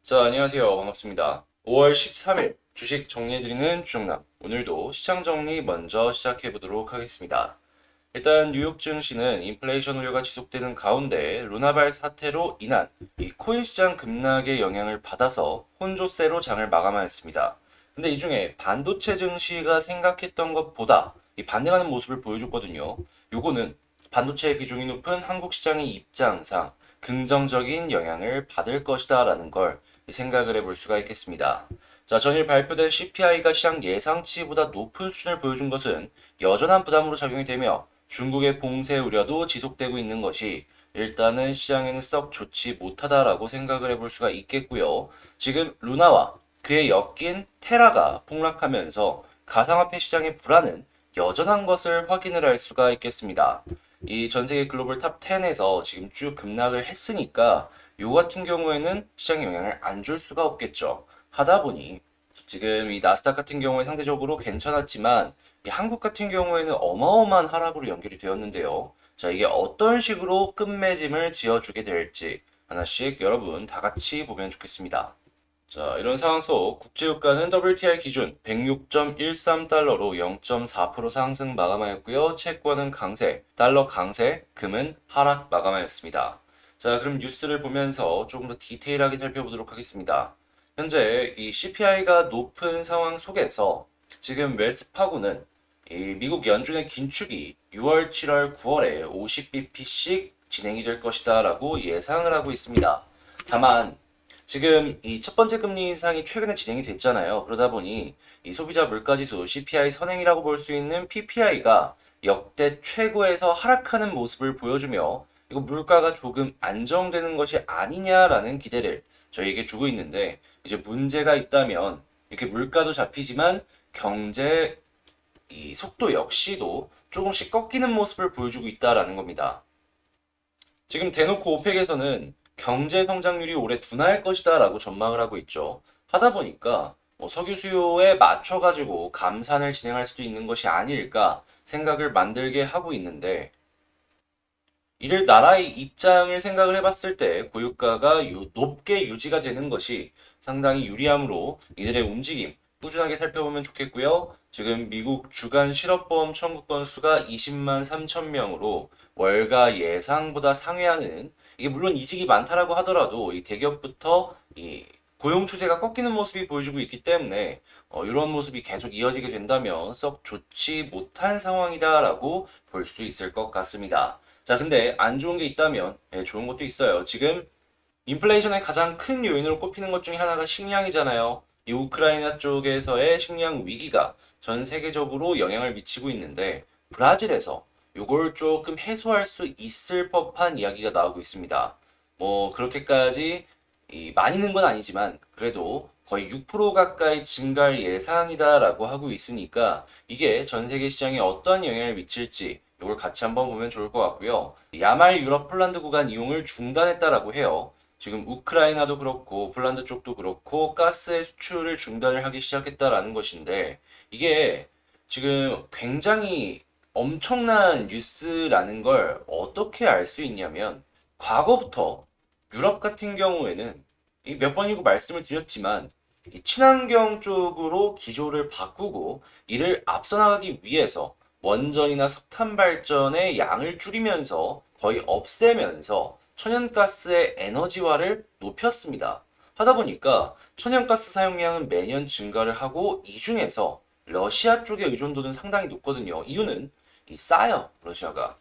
자, 안녕하세요. 반갑습니다. 5월 13일 주식 정리해드리는 주정남. 오늘도 시장 정리 먼저 시작해보도록 하겠습니다. 일단 뉴욕 증시는 인플레이션 우려가 지속되는 가운데 루나발 사태로 인한 이 코인 시장 급락의 영향을 받아서 혼조세로 장을 마감하였습니다. 근데 이 중에 반도체 증시가 생각했던 것보다 이 반등하는 모습을 보여줬거든요. 요거는 반도체의 비중이 높은 한국 시장의 입장상 긍정적인 영향을 받을 것이다라는 걸 생각을 해볼 수가 있겠습니다. 자, 전일 발표된 CPI가 시장 예상치보다 높은 수준을 보여준 것은 여전한 부담으로 작용이 되며 중국의 봉쇄 우려도 지속되고 있는 것이 일단은 시장에는 썩 좋지 못하다라고 생각을 해볼 수가 있겠고요. 지금 루나와 그에 엮인 테라가 폭락하면서 가상화폐 시장의 불안은 여전한 것을 확인을 할 수가 있겠습니다. 이 전 세계 글로벌 탑 10에서 지금 쭉 급락을 했으니까 요 같은 경우에는 시장에 영향을 안 줄 수가 없겠죠. 하다 보니 지금 이 나스닥 같은 경우에 상대적으로 괜찮았지만 이 한국 같은 경우에는 어마어마한 하락으로 연결이 되었는데요. 자, 이게 어떤 식으로 끝맺음을 지어주게 될지 하나씩 여러분 다 같이 보면 좋겠습니다. 자, 이런 상황 속 국제유가는 WTI 기준 106.13달러로 0.4% 상승 마감하였고요. 채권은 강세, 달러 강세, 금은 하락 마감하였습니다. 자, 그럼 뉴스를 보면서 조금 더 디테일하게 살펴보도록 하겠습니다. 현재 이 CPI가 높은 상황 속에서 지금 웰스파고는 이 미국 연준의 긴축이 6월, 7월, 9월에 50bp씩 진행이 될 것이다라고 예상을 하고 있습니다. 다만 지금 이 첫 번째 금리 인상이 최근에 진행이 됐잖아요. 그러다 보니 이 소비자 물가지수 CPI 선행이라고 볼 수 있는 PPI가 역대 최고에서 하락하는 모습을 보여주며 이거 물가가 조금 안정되는 것이 아니냐라는 기대를 저희에게 주고 있는데 이제 문제가 있다면 이렇게 물가도 잡히지만 경제 이 속도 역시도 조금씩 꺾이는 모습을 보여주고 있다라는 겁니다. 지금 대놓고 오펙에서는 경제 성장률이 올해 둔화할 것이다라고 전망을 하고 있죠. 하다 보니까 뭐 석유 수요에 맞춰가지고 감산을 진행할 수도 있는 것이 아닐까 생각을 만들게 하고 있는데 이를 나라의 입장을 생각을 해봤을 때 고유가가 높게 유지가 되는 것이 상당히 유리하므로 이들의 움직임 꾸준하게 살펴보면 좋겠고요. 지금 미국 주간 실업보험 청구 건수가 20만 3천 명으로 월가 예상보다 상회하는 이게 물론 이직이 많다라고 하더라도 이 대기업부터 이 고용 추세가 꺾이는 모습이 보여주고 있기 때문에 이런 모습이 계속 이어지게 된다면 썩 좋지 못한 상황이다라고 볼 수 있을 것 같습니다. 자, 근데 안 좋은 게 있다면 좋은 것도 있어요. 지금 인플레이션의 가장 큰 요인으로 꼽히는 것 중에 하나가 식량이잖아요. 이 우크라이나 쪽에서의 식량 위기가 전 세계적으로 영향을 미치고 있는데 브라질에서 이걸 조금 해소할 수 있을 법한 이야기가 나오고 있습니다. 뭐 그렇게까지 많이는 건 아니지만 그래도 거의 6% 가까이 증가할 예상이다라고 하고 있으니까 이게 전 세계 시장에 어떤 영향을 미칠지 이걸 같이 한번 보면 좋을 것 같고요. 야말 유럽 폴란드 구간 이용을 중단했다라고 해요. 지금 우크라이나도 그렇고 폴란드 쪽도 그렇고 가스의 수출을 중단을 하기 시작했다라는 것인데 이게 지금 굉장히 엄청난 뉴스라는 걸 어떻게 알 수 있냐면 과거부터 유럽 같은 경우에는 이 몇 번이고 말씀을 드렸지만 이 친환경 쪽으로 기조를 바꾸고 이를 앞서 나가기 위해서 원전이나 석탄 발전의 양을 줄이면서 거의 없애면서 천연가스의 에너지화를 높였습니다. 하다 보니까 천연가스 사용량은 매년 증가를 하고 이 중에서 러시아 쪽의 의존도는 상당히 높거든요. 이유는 싸요, 러시아가.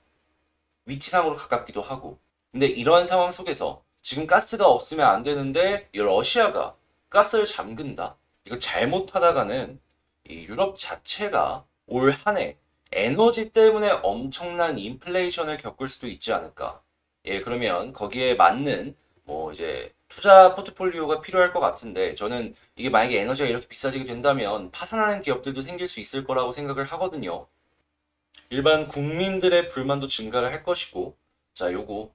위치상으로 가깝기도 하고. 근데 이러한 상황 속에서 지금 가스가 없으면 안 되는데 이 러시아가 가스를 잠근다. 이거 잘못하다가는 이 유럽 자체가 올 한 해 에너지 때문에 엄청난 인플레이션을 겪을 수도 있지 않을까. 예, 그러면 거기에 맞는 뭐 이제 투자 포트폴리오가 필요할 것 같은데 저는 이게 만약에 에너지가 이렇게 비싸지게 된다면 파산하는 기업들도 생길 수 있을 거라고 생각을 하거든요. 일반 국민들의 불만도 증가를 할 것이고, 자, 요거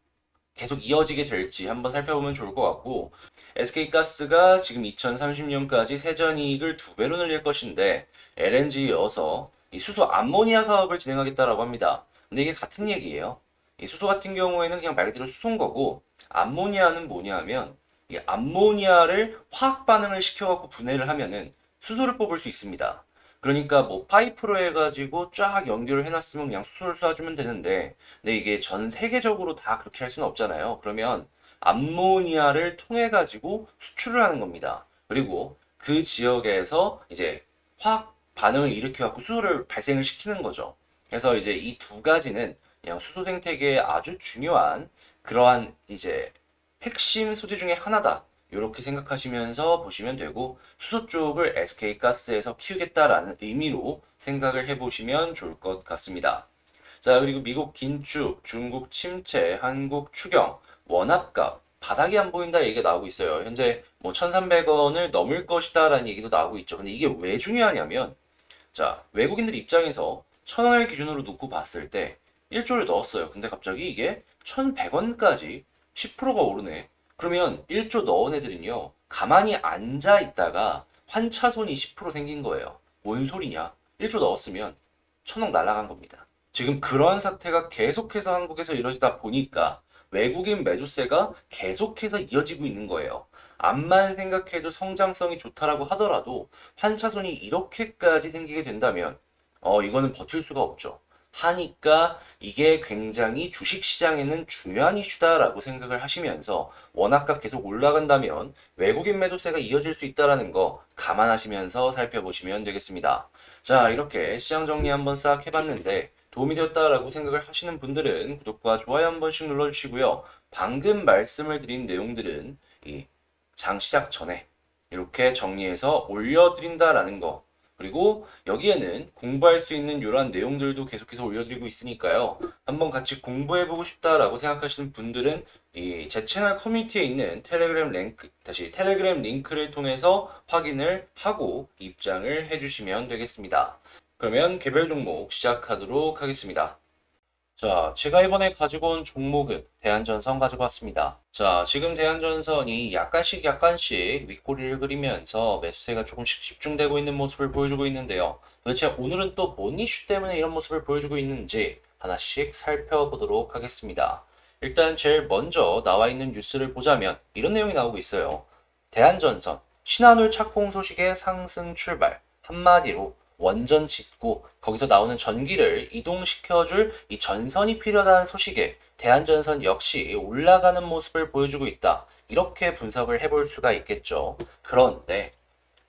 계속 이어지게 될지 한번 살펴보면 좋을 것 같고, SK가스가 지금 2030년까지 세전이익을 2배로 늘릴 것인데, LNG여서 이 수소 암모니아 사업을 진행하겠다라고 합니다. 근데 이게 같은 얘기예요. 이 수소 같은 경우에는 그냥 말 그대로 수소인 거고, 암모니아는 뭐냐 하면, 이 암모니아를 화학 반응을 시켜갖고 분해를 하면은 수소를 뽑을 수 있습니다. 그러니까 뭐 파이프로 해가지고 쫙 연결을 해놨으면 그냥 수소를 쏴주면 되는데, 근데 이게 전 세계적으로 다 그렇게 할 수는 없잖아요. 그러면 암모니아를 통해 가지고 수출을 하는 겁니다. 그리고 그 지역에서 이제 화학 반응을 일으켜 갖고 수소를 발생을 시키는 거죠. 그래서 이제 이 두 가지는 그냥 수소 생태계에 아주 중요한 그러한 이제 핵심 소재 중에 하나다. 이렇게 생각하시면서 보시면 되고, 수소 쪽을 SK가스에서 키우겠다라는 의미로 생각을 해보시면 좋을 것 같습니다. 자, 그리고 미국 긴축, 중국 침체, 한국 추경, 원합값, 바닥이 안 보인다 얘기가 나오고 있어요. 현재 뭐 1,300원을 넘을 것이다라는 얘기도 나오고 있죠. 근데 이게 왜 중요하냐면, 자, 외국인들 입장에서 1,000원을 기준으로 놓고 봤을 때 1조를 넣었어요. 근데 갑자기 이게 1,100원까지 10%가 오르네. 그러면 1조 넣은 애들은요, 가만히 앉아 있다가 환차손이 10% 생긴 거예요. 뭔 소리냐? 1조 넣었으면 1,000원 날아간 겁니다. 지금 그런 사태가 계속해서 한국에서 이루어지다 보니까 외국인 매도세가 계속해서 이어지고 있는 거예요. 암만 생각해도 성장성이 좋다라고 하더라도 환차손이 이렇게까지 생기게 된다면 이거는 버틸 수가 없죠. 하니까 이게 굉장히 주식시장에는 중요한 이슈다라고 생각을 하시면서 원화값 계속 올라간다면 외국인 매도세가 이어질 수 있다는 거 감안하시면서 살펴보시면 되겠습니다. 자, 이렇게 시장 정리 한번 싹 해봤는데 도움이 되었다라고 생각을 하시는 분들은 구독과 좋아요 한 번씩 눌러주시고요. 방금 말씀을 드린 내용들은 이 장 시작 전에 이렇게 정리해서 올려드린다라는 거. 그리고 여기에는 공부할 수 있는 이러한 내용들도 계속해서 올려드리고 있으니까요. 한번 같이 공부해보고 싶다라고 생각하시는 분들은 이 제 채널 커뮤니티에 있는 텔레그램 링크를 통해서 확인을 하고 입장을 해주시면 되겠습니다. 그러면 개별 종목 시작하도록 하겠습니다. 자, 제가 이번에 가지고 온 종목은 대한전선 가지고 왔습니다. 자, 지금 대한전선이 약간씩 윗꼬리를 그리면서 매수세가 조금씩 집중되고 있는 모습을 보여주고 있는데요. 도대체 오늘은 또 뭔 이슈 때문에 이런 모습을 보여주고 있는지 하나씩 살펴보도록 하겠습니다. 일단 제일 먼저 나와 있는 뉴스를 보자면 이런 내용이 나오고 있어요. 대한전선 신한울 착공 소식의 상승 출발. 한마디로 원전 짓고 거기서 나오는 전기를 이동시켜줄 이 전선이 필요하다는 소식에 대한전선 역시 올라가는 모습을 보여주고 있다. 이렇게 분석을 해볼 수가 있겠죠. 그런데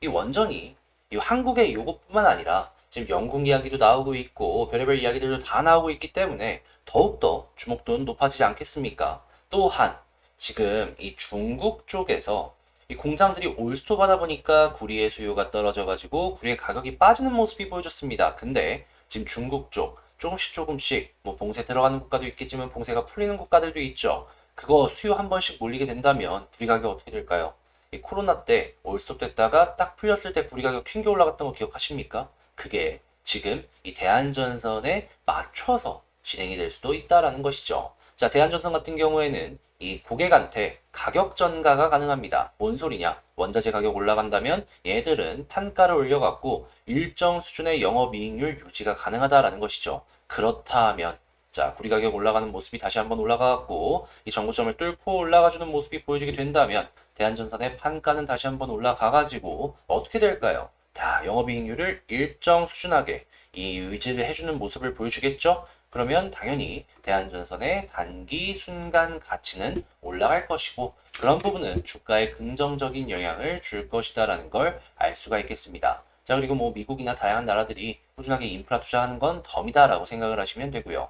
이 원전이 이 한국의 요것뿐만 아니라 지금 영국 이야기도 나오고 있고 별의별 이야기들도 다 나오고 있기 때문에 더욱더 주목도는 높아지지 않겠습니까? 또한 지금 이 중국 쪽에서 이 공장들이 올스톱하다 보니까 구리의 수요가 떨어져가지고 구리의 가격이 빠지는 모습이 보여졌습니다. 근데 지금 중국 쪽 조금씩 뭐 봉쇄 들어가는 국가도 있겠지만 봉쇄가 풀리는 국가들도 있죠. 그거 수요 한 번씩 몰리게 된다면 구리 가격 어떻게 될까요? 이 코로나 때 올스톱 됐다가 딱 풀렸을 때 구리 가격 튕겨 올라갔던 거 기억하십니까? 그게 지금 이 대한전선에 맞춰서 진행이 될 수도 있다라는 것이죠. 자, 대한전선 같은 경우에는 이 고객한테 가격 전가가 가능합니다. 뭔 소리냐? 원자재 가격 올라간다면 얘들은 판가를 올려갖고 일정 수준의 영업이익률 유지가 가능하다라는 것이죠. 그렇다면 자, 구리 가격 올라가는 모습이 다시 한번 올라가갖고 이 정고점을 뚫고 올라가주는 모습이 보여지게 된다면 대한전선의 판가는 다시 한번 올라가가지고 어떻게 될까요? 다 영업이익률을 일정 수준하게 이 유지를 해주는 모습을 보여주겠죠? 그러면 당연히 대한전선의 단기 순간 가치는 올라갈 것이고 그런 부분은 주가에 긍정적인 영향을 줄 것이다라는 걸 알 수가 있겠습니다. 자, 그리고 뭐 미국이나 다양한 나라들이 꾸준하게 인프라 투자하는 건 덤이다라고 생각을 하시면 되고요.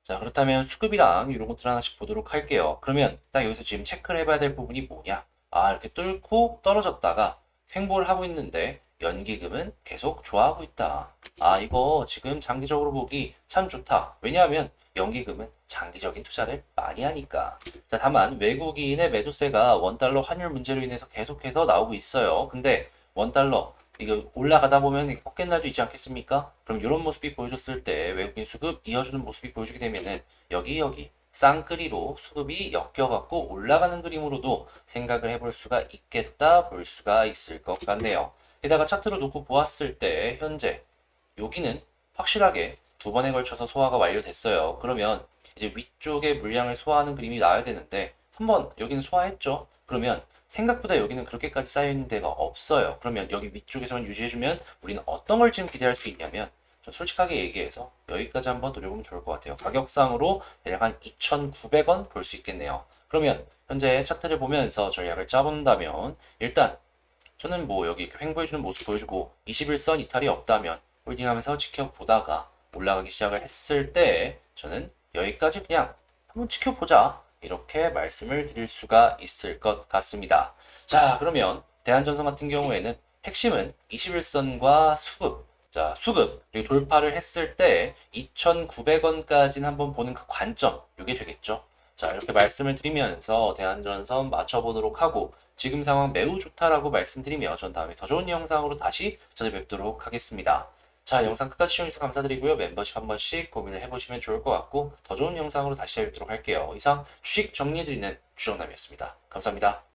자, 그렇다면 수급이랑 이런 것들 하나씩 보도록 할게요. 그러면 딱 여기서 지금 체크를 해봐야 될 부분이 뭐냐? 아, 이렇게 뚫고 떨어졌다가 횡보를 하고 있는데 연기금은 계속 좋아하고 있다. 아, 이거 지금 장기적으로 보기 참 좋다. 왜냐하면 연기금은 장기적인 투자를 많이 하니까. 자, 다만 외국인의 매도세가 원달러 환율 문제로 인해서 계속해서 나오고 있어요. 근데 원달러 이거 올라가다 보면 꺾인 날도 있지 않겠습니까? 그럼 이런 모습이 보여줬을 때 외국인 수급 이어주는 모습이 보여주게 되면은 여기 쌍끌이로 수급이 엮여갖고 올라가는 그림으로도 생각을 해볼 수가 있겠다 볼 수가 있을 것 같네요. 게다가 차트로 놓고 보았을 때 현재 여기는 확실하게 두 번에 걸쳐서 소화가 완료됐어요. 그러면 이제 위쪽에 물량을 소화하는 그림이 나와야 되는데 한번 여기는 소화했죠. 그러면 생각보다 여기는 그렇게까지 쌓여있는 데가 없어요. 그러면 여기 위쪽에서만 유지해주면 우리는 어떤 걸 지금 기대할 수 있냐면 솔직하게 얘기해서 여기까지 한번 노려보면 좋을 것 같아요. 가격상으로 대략 한 2,900원 볼 수 있겠네요. 그러면 현재 차트를 보면서 전략을 짜본다면 일단 저는 뭐 여기 이렇게 횡보해주는 모습 보여주고 21선 이탈이 없다면 홀딩하면서 지켜보다가 올라가기 시작을 했을 때 저는 여기까지 그냥 한번 지켜보자 이렇게 말씀을 드릴 수가 있을 것 같습니다. 자, 그러면 대한전선 같은 경우에는 핵심은 21선과 수급, 자, 수급 그리고 돌파를 했을 때 2,900원까지는 한번 보는 그 관점 이게 되겠죠. 자, 이렇게 말씀을 드리면서 대한전선 맞춰보도록 하고 지금 상황 매우 좋다라고 말씀드리며 전 다음에 더 좋은 영상으로 다시 찾아뵙도록 하겠습니다. 자, 영상 끝까지 시청해주셔서 감사드리고요. 멤버십 한 번씩 고민을 해보시면 좋을 것 같고 더 좋은 영상으로 다시 찾아뵙도록 할게요. 이상 주식 정리해드리는 주정남이었습니다. 감사합니다.